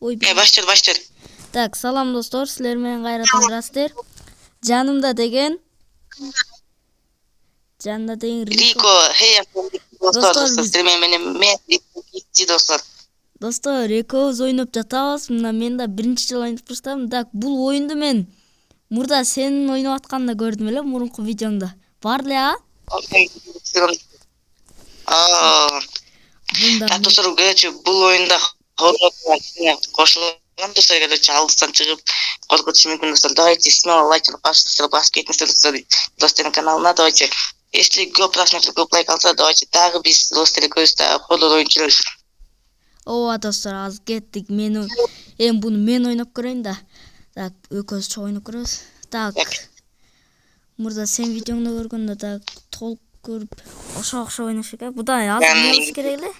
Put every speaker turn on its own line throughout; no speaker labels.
Ой,
Başladı.
Так, салам достор, силер менен кайра тандырасыздар. Жанымда деген
Riko, hey dostlar,
Биз
dostlar.
достор экөөбүз ойноп жатабыз. Мына мен да биринчи жолу ойноп баштадым. Так, бул оюнду мен мурда сенин ойноп атканды көрдүм эле, мурунку видеоңда. Бар эле, а?
Так достар, короче, бул оюнда кошулган достар, короче, алдыстан чыгып коркутушу мүмкүн достар. Давайте снова лайк басып кетиңиздер достордун каналына. Давайте, если көп просмотр, көп лайк алса, давайте дагы биз достор экөөбүз да хоррор оюн чыгарабыз.
Ооба достор, азыр кеттик. Мен буну мен ойноп көрөйүн да. Так, экөөбүз чоң ойноп көрөбүз. Так. Мурда сен видеоңду көргөндө так толук көрүп ошо ойнош керек. Буда азыр эмне кылыш керек эле?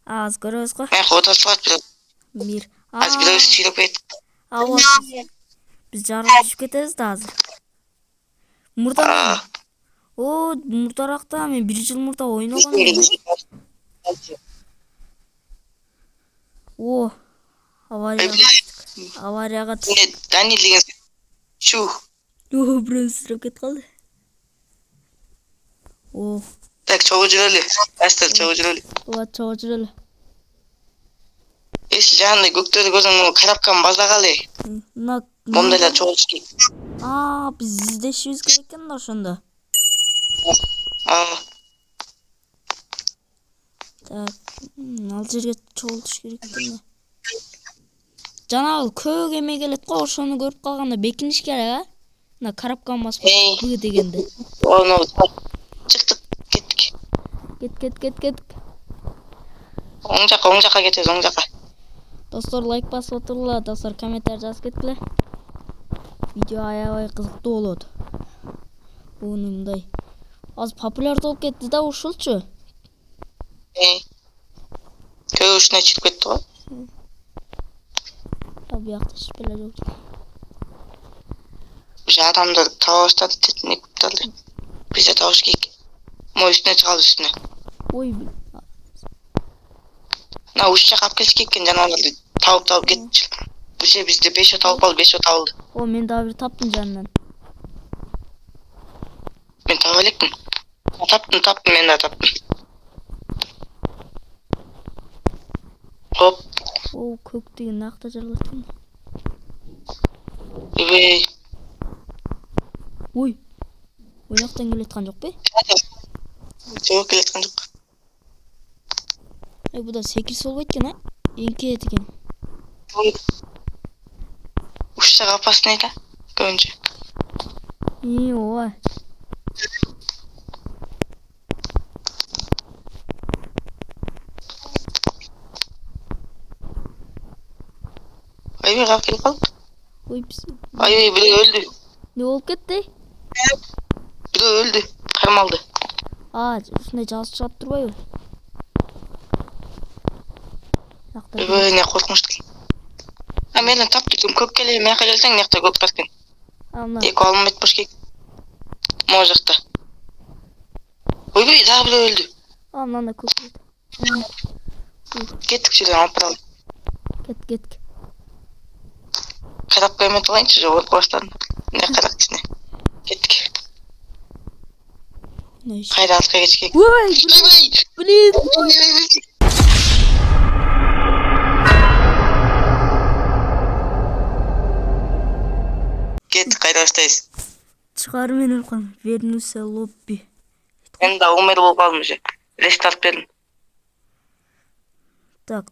Азыр көрөбүз го. Мир.
Азыр бирөөбүз чыйрап кетти.
Ооба. Биз жарыга түшүп кетебиз да азыр. Мурда мурдаракта мен 1 жыл мурда ойногон элем. О, аварияга
Данил деген чу.
Бирөө сүрөп кетип калды. О.
Так, чогуу жүрөлү. Астыл чогуу жүрөлү.
Ооба, чогуу жүрөлү.
Если жанында көктөрдү көрсөң, карапкан базагалы. Момда эле чогуу керек.
Биз издешибиз керек экен да ошондо. Так, ал жерге чогултуш керек экен. Жанагы көк эме келет го, ошону көрүп калганда бекиниш керек, а? Мына карапкан басып Б дегенде.
Оно чыктык, кеттик.
Кет.
Оң жака кетебиз, оң жака.
Достор, лайк басып отурлар, достор, комментарий жазып кеткиле. Видео аябай кызыктуу болот. Буну мындай азыр популярдуу болуп кетти да ушулчу.
Көбү ушуна чыгып кетти го.
Биякта эч беле жок.
Уже адамдар таба баштады, не купталды. Биз да табыш керек. Мой үстүнө чыгалы үстүнө.
Ой.
На уш жака алып келиш керек экен жаныбарларды табып кетчү. Уже бизде 5 табып алды, 5 табылды.
О, мен дагы бир таптым жанынан.
Мен таба элекмин. Таптым, мен да таптым. Хоп.
О, көк деген накта жарлаткан. Ой. Ойнактан келеткан жокпу?
Жок, келеткан жок.
Буда секирсе болбойт экен, а? Эңкейет экен.
Ушчага опасный да, көбүнчө.
Ооба.
Айбек алып келип калды.
Ой,
бирөө өлдү.
Не болуп кетти?
Бирөө өлдү, кармалды.
Ушундай жазып чыгып турбайбы?
Не коркунучтуу. Мен таптым, көп келе, мен келсең, мекте көп бар экен. Эки алмайт бош керек. Могу жакта. Ойбой, дагы бирөө өлдү.
Мында көп.
Кеттик жерден алып баралы.
Кет.
Карап көймөт алайынчы, же коркуп баштадым. Эмне карак ичине. Кеттик. Кайра алып кетиш керек.
Ой, блин.
Кеттик, кайра баштайбыз.
Чыгар мени өлкөн. Вернуся лобби.
Мен да умер болуп калдым уже. Рестарт бердим.
Так,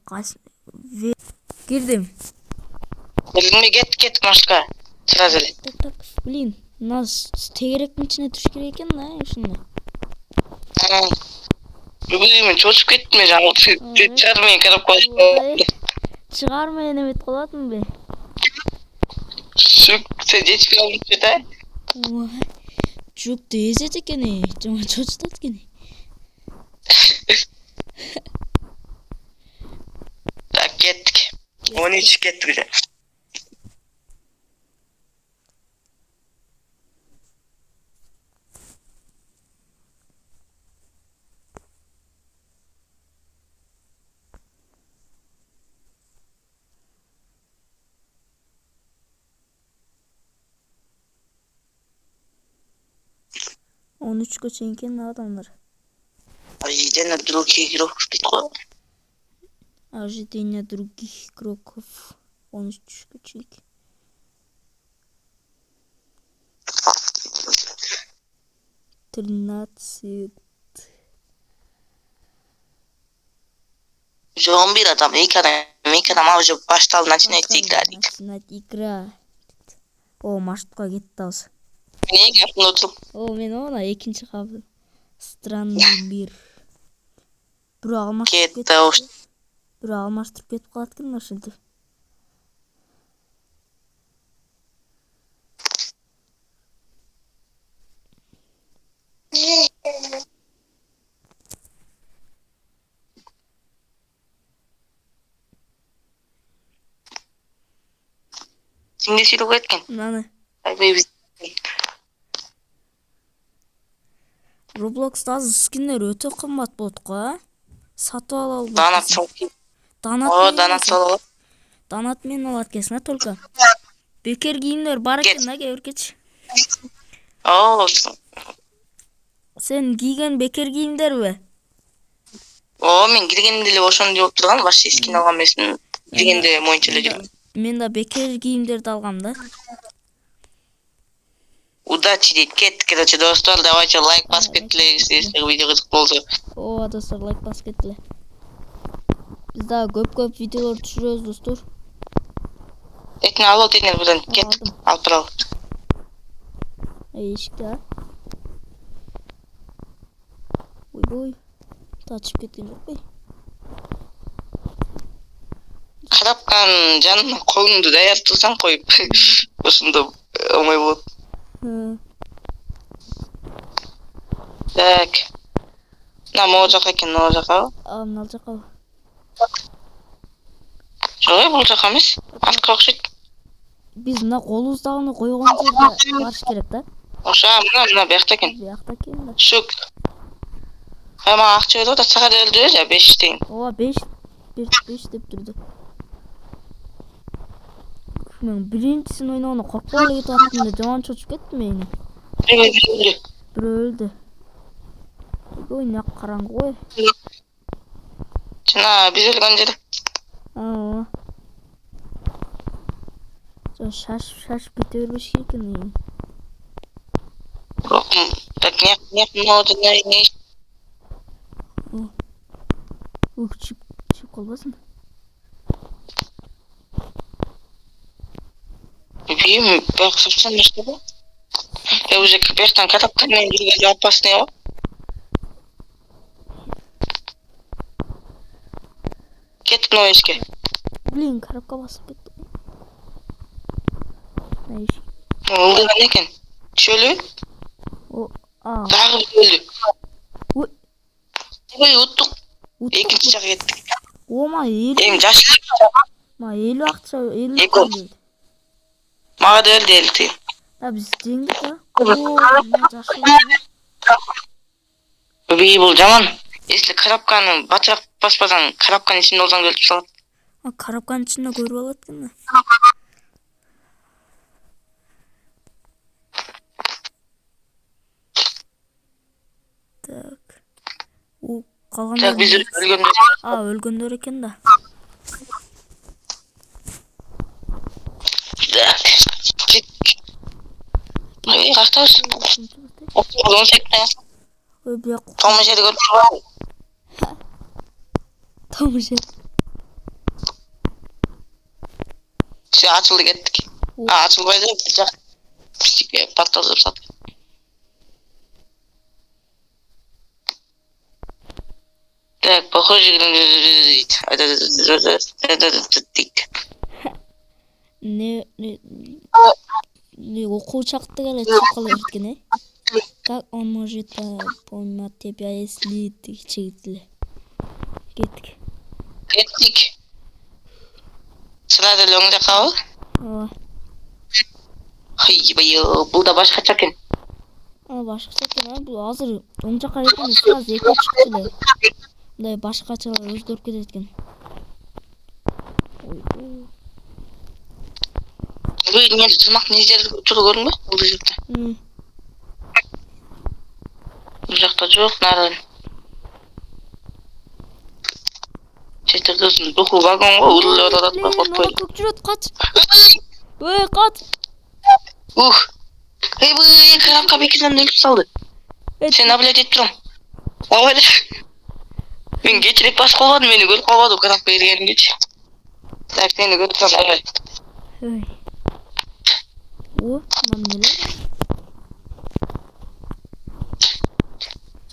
кирдим.
Кеттик машка. Сразу эле.
Так, блин. Нас тегеректин ичине түш керек экен да, ушундай.
Мен чочуп кеттим жаңы. Чыгар мени карап коюш.
Чыгар мени эмет кылатынбы?
Сен жетип калдың да?
Жок, дезет экен, жана чочутат экен.
Так, кеттик. 13 кеттик уже.
13'ке чейин экен адамдар.
Ожидание других игроков дейді ғой.
Ожидание других игроков 13'ке чейин.
Уже 11 адам, 2 адам уже başladı, начинается игра дейді.
Начинать игра. О, маршрутқа кетті дауысы.
Мен ең артында отырмын.
О, мен оны екінші қабыл. Странный мир. Бір алмаштырып
Кетті ош.
Бір алмаштырып кетіп қалады екен машинтіп.
Şimdi сөйлеп кеткен.
Мынаны.
Біз
Roblox'ta скинлер өте қымбат болды ғой. Сатып алып
Донат салып. Донат салып.
Донат мен алат кесін, только. Бекер киімдер бар екен, әге өркетші.
О,
Сен киген бекер киімдер бе?
О, мен кіргенде эле ошону деп турган, башка скин алган эмесмин. Киргенде моюнча эле жүргөн.
Мен да бекер киімдерді алғам да.
Удачи дейт. Кеттик, короче, достор, давайте лайк басып кеткиле, если видео кызык болду.
О, достар, лайк басып кеткиле. Biz daha көп видеолар түшүрөбүз, достор.
Этин алып теңер билен кет. Алып туралы.
Эшикте. Ой. Тачып кеткен жок бей.
Карапкан жанына колуңду даяр турсаң коюп. Ошондо оңой болот. Так. На могу жака экен, могу жака.
Мына жака.
Жок, бул жака эмес. Артка окшойт.
Биз мына колубуздагыны койгон жерге барыш керек да.
Ошо, мына биякта экен.
Биякта экен да.
Шук. Ама акча берип атат, сага делди же 5 тен.
Ооба 5 деп турду. Мен биринчисин ойногону коркуп эле кетип аттым да жаман чочуп кеттим мен. Бир өлдү. Ой, не караңгы ғой.
Жана биз өлгөн жерде.
Ооба. Шашып кете бербеш керек экен.
Так, не надо, не.
Чип колбасын.
Бим, бак совсем не что. Я уже капертан катапканмен жүргөн опасный о. Кеттик ноешке.
Блин, коробка басып кетти. Найш.
Өлгөн экен. Чөлү? Дагы өлдү. Ой, уттук. Экинчи жака кеттик.
Ома,
Эң жаш.
Ма 50 акча, 50.
Мага да өлдү 50.
Да биз жеңдик да. О, жашыл.
Бул жаман. Если коробканы батыраак баспасаң, коробканын ичинде болсаң өлүп салат.
Коробканын ичинде көрүп алат экен да. Так. Калгандар.
Так, биз өлгөндөр.
Өлгөндөр экен да.
Ой, кактабыз. Окуган секте.
Ой, бияк.
Томжер көрүп турбайбы?
Томжер.
Все, ачылды, кеттик. Ачылбайды, жак. Патталып сат. Так, похоже,
не окуу чакты эле чакала эрткен, э? Как он может поймать тебя, если ты читли? Кеттик.
Сразу эле оң жакабы?
Ооба.
Ойбай, бул да башкача экен.
Башкача экен, бул азыр оң жака кеткенде сразу эки чыкты эле. Мындай башкачалар өзгөрүп кетет экен.
Бул эмне тырмактын издери турду көрдүңбү? Бул жерде. Narda жоқ, нардан. Жетірдесін, бұқы вагон ғой, ұлылы отадат ба, қотпой.
Көк жүрет, қат. Ой, қат.
Ей, коробка бекерден өліп салды. Сен аблет етіп тұрым. Ой, мен кечірек бас қолбадым, мені көліп қалбады, коробка ергенім кечі. Так, сені көліп тұрым,
Ой. О, мынам нелер?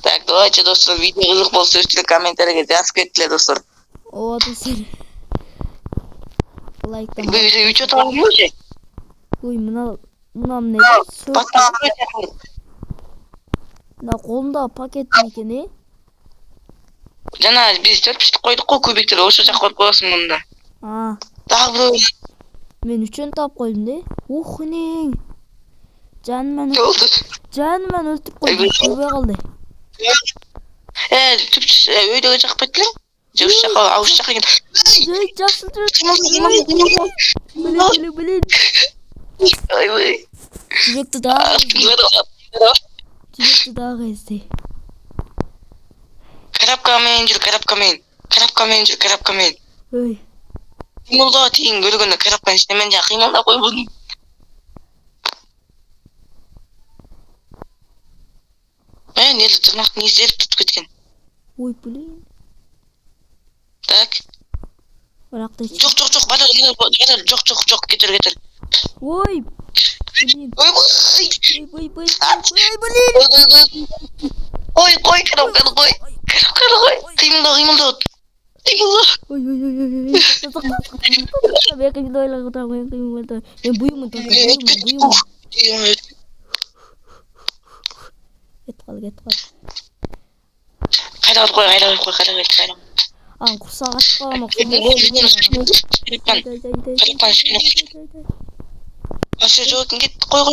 Так, давайте, достар, видео қызық болса, үстіне комментарийге жазып кеттілер, достар.
О, достар. Лайктан.
Вы что там можете?
Ой, мынам нелер? Мына қолымда пакет екен, е?
Жана біз 4-5 қойдық қой көбіктер, осы жақ қойып қойасың мұнда. Тағы бір
мен 3-өн тап қойдым, де? Ухнең. Жанымен өлтіріп қойдым, көбе қалды.
Өйдегі жақ беттілер? Жүз жаққа, ауыз жаққа екен.
Жақсы білін. Жүректі дағы езде.
Коробкамен жүр.
Ой.
Қимылда тейін көргенде коробканың ішіне мен жа қимылда қой бұның. Нелі тұрмақтың езделіп тұтып кеткен.
Ой, білін.
Так. Жоқ, бадыр, жоқ, кетір.
Ой, білін.
Ой, коробканы қой. Қимылда.
Ой. Мен қимылда. Мен бұйымын тоқта. Кет қал.
Қайда қой.
Құрсақ ашып қалам оқсын.
Коробканы ішіне Асы жоғын кет, қой.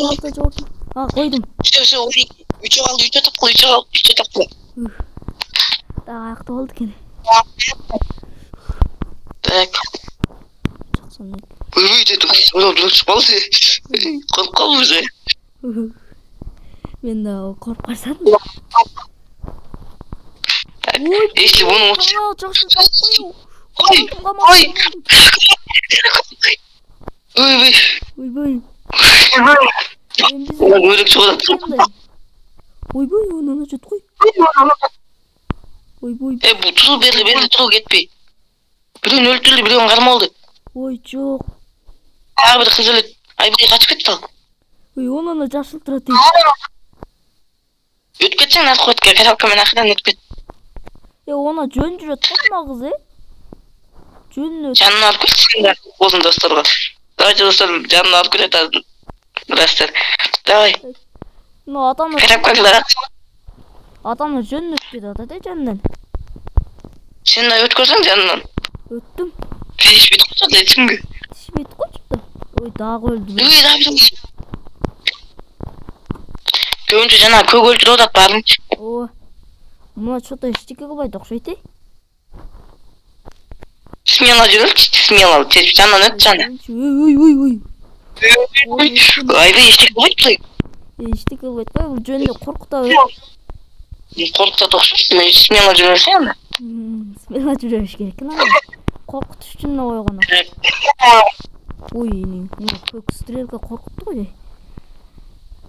Қойдым.
Все, үйте тапқы.
Дағы аяқты болды кен.
Так.
Жақсаны.
Қорып қалып уже.
Мен да қорқарсадым.
Если бұны отсы.
Ой.
Өлік шығады.
Ойбой, онаны жет қой. Ойбой.
Бұл тұл берді, кетпей. Біреуін өлтірді, біреуін қармалды.
Ой, жоқ.
Бір қыз өледі. Бір қачып кетті ал.
Ой, онаны жасылтырады.
Өтіп кетсең, нарқы өтке, коробкамен ақыдан өтіп кет.
Ona жөн жүрет қой мына қыз, Жөнін өт.
Жанын алып кетсеңдер, болсын достарға. Давайте, достар, жанын алып келеді. Растар. Давай.
Атаны жөнін өтпеді атады жанынан.
Сен да өткөрсең жанынан.
Өттім.
Тишмет қойды, етсіңгі.
Тишмет қойды. Ой, дағы өлді.
Көбінше жана көк өлтірі одақ барын.
О, мұна что-то ештеке қылбайды ұқсайды.
Смело жүріп, тез жанынан өт жаны.
Ой.
Айбай, ештеке қылбайды.
Ештеке қылбайды қой, бұл жөнінде қорқыта
Қорқыта тоқсын, смело жүрерсен.
Смело жүреріш керек, қорқыт үшін ойғана. Ой, көк стрелка қорқытты ғой.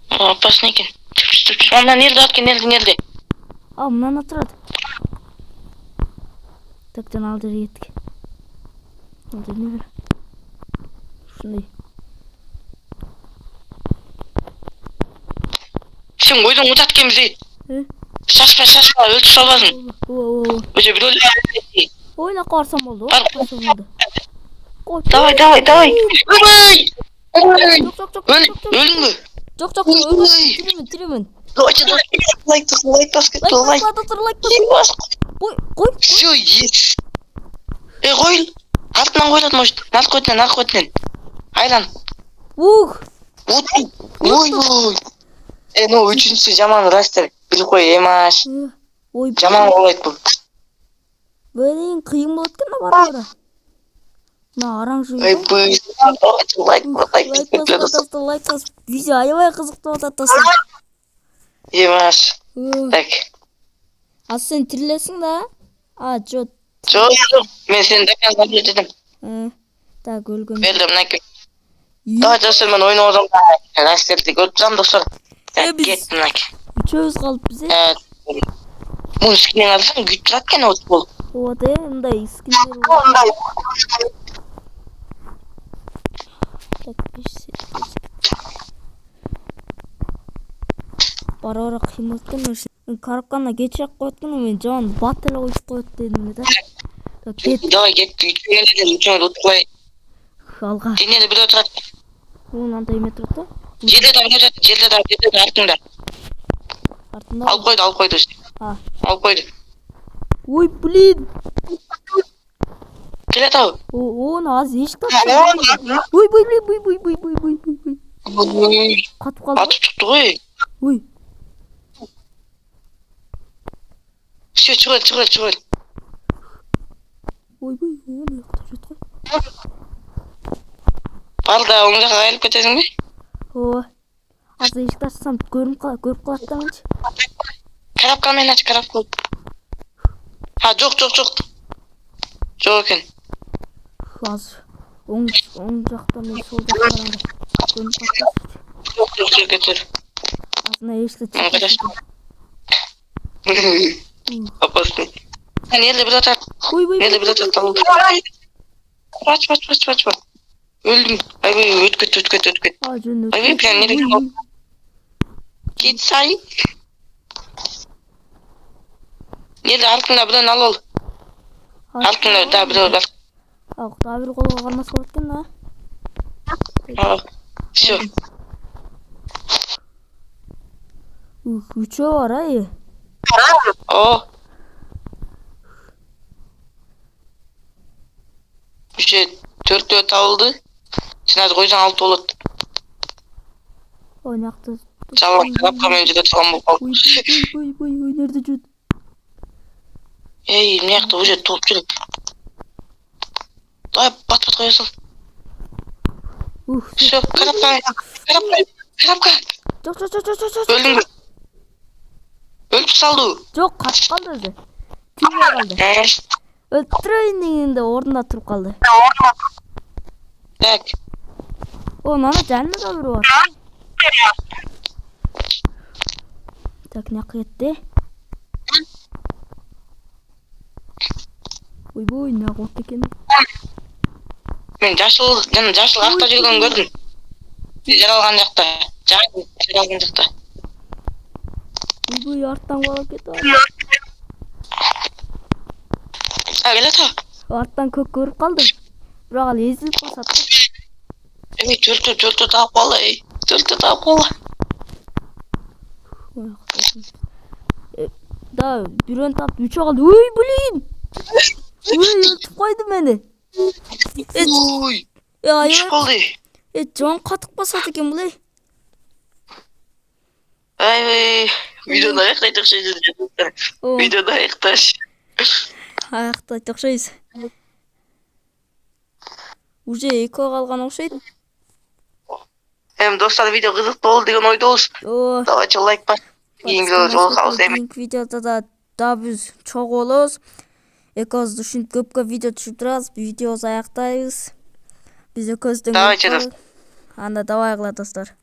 Опасно екен. Онdan nerede atken, nerede?
Al, мынаны тұрады. Так, жана ал жерге кеттік. Ал жер не бар? Шындай.
Сен ойдан отаткенбіз ей. Шашпа, өлтіп салбасын. Өже бір өлі.
Ойна қарсам болды.
Давай. Өлдің бі?
Жоқ, тіремін.
Давайте, лайк баскет, лайк.
Қой.
Все, есть. Қой. Артынан қойлады, может. Нарқотынан. Айдан. Ой. Үшінші жаман растер. Біліп қой, емаш. Жаман олайды бұл.
Блин, қиын болады екен бара-бара. Мына араң жүрді. Лайк бас. Видео аябай қызықты болады достар.
Емаш. Так.
Az sen tirilesin da. Жо.
Жоқ, мен сені дәкен етедім.
Так, өлгөн.
Бердім, мінекей. Давай достар, мен ойын оғызым. Әскерді көріп достар. Кеттім, мінекей.
Үчөөбүз калып биз.
Мұны скинен алсаң, күт тұрат кен өтіп бол.
Ооба, мындай скиндер бар. Барара кыймылттын өшүн. Карапкана кечирээк коёткон, мен жаман бат эле коюп коет дедим эле да.
Давай кетти, үчөңөрдү утпай.
Алга.
Денеде бирөө турат.
Андай эме турат да.
Жерде артында.
Артында.
Алып койду. Алып койду.
Ой, блин.
Келет ау.
Оны аз эшик ачты. Ой. Катып калды.
Атып чыкты ғой.
Ой.
Все, чыгыл.
Ой, оны катып жаткан.
Бар да оң жакка кайрылып кетесиң бе?
Ооба. Аз эшикти ачсам көрүп калат да менчи.
Карапка менен ач, карапка. Жок. Жок экен.
Az оң жакта мен сол жакка барганда көрүнүп калды.
Жок кетер.
Азына эшикти чыгып.
Опасно. Нерде бир атат. Нерде бир атат. Бач. Өлдүм. Айбай, өткөт.
Жөн.
Айбай, прям нереге. Кет сай. Нерде артында бирөөнү алып ал. Артында да бирөө бар.
Дагы бир колго кармаса болот экен да.
Всё.
Үчөө бар, ай.
Үчөө 4 табылды. Сен азыр койсоң 6 болот.
Ойнакты.
Жалаң карапка менен жүрө турган болуп калды.
Ой, нерде жүрөт?
Эй, мыякта уже топ жүрөт. Давай бат коя сал. Всё, карапка.
Жок.
Өлдүң. Өлүп салды.
Жок, катып калды өзү. Тилбей калды. Өлтүрөйүн дегенде ордунда туруп калды.
Так.
Нана жанында бирөө бар. Так, нак кетти. Ой, нак болуп экен.
Мен жашыл акта жүргөн көрдүм. Жаралган жакта. Жаралган жакта.
Ой, арттан калып кетип.
Келет.
Арттан көк көрүп калдым. Бирок ал эзилип калсат.
Жолто таап кала.
Да, бирөөнү таап үчөө калды. Ой, блин. Өлтүп койду мени.
Ой. Үч болду.
Жон катык басат экен бул.
Ай, видеону аяктайт окшойт. Видеону аякташ.
Аяктайт окшойбуз. Уже 2 калган окшойт.
Достар, видео кызыктуу болду деген ойдобуз. Давайте лайк бас.
Кийинки видеода да биз чогуу болобуз. Экөөбүз ушинтип көпкө видео түшүрүп турабыз. Видеобузду аяктайбыз. Биз экөөбүздөн.
Давайте,
анда давай кыла достор.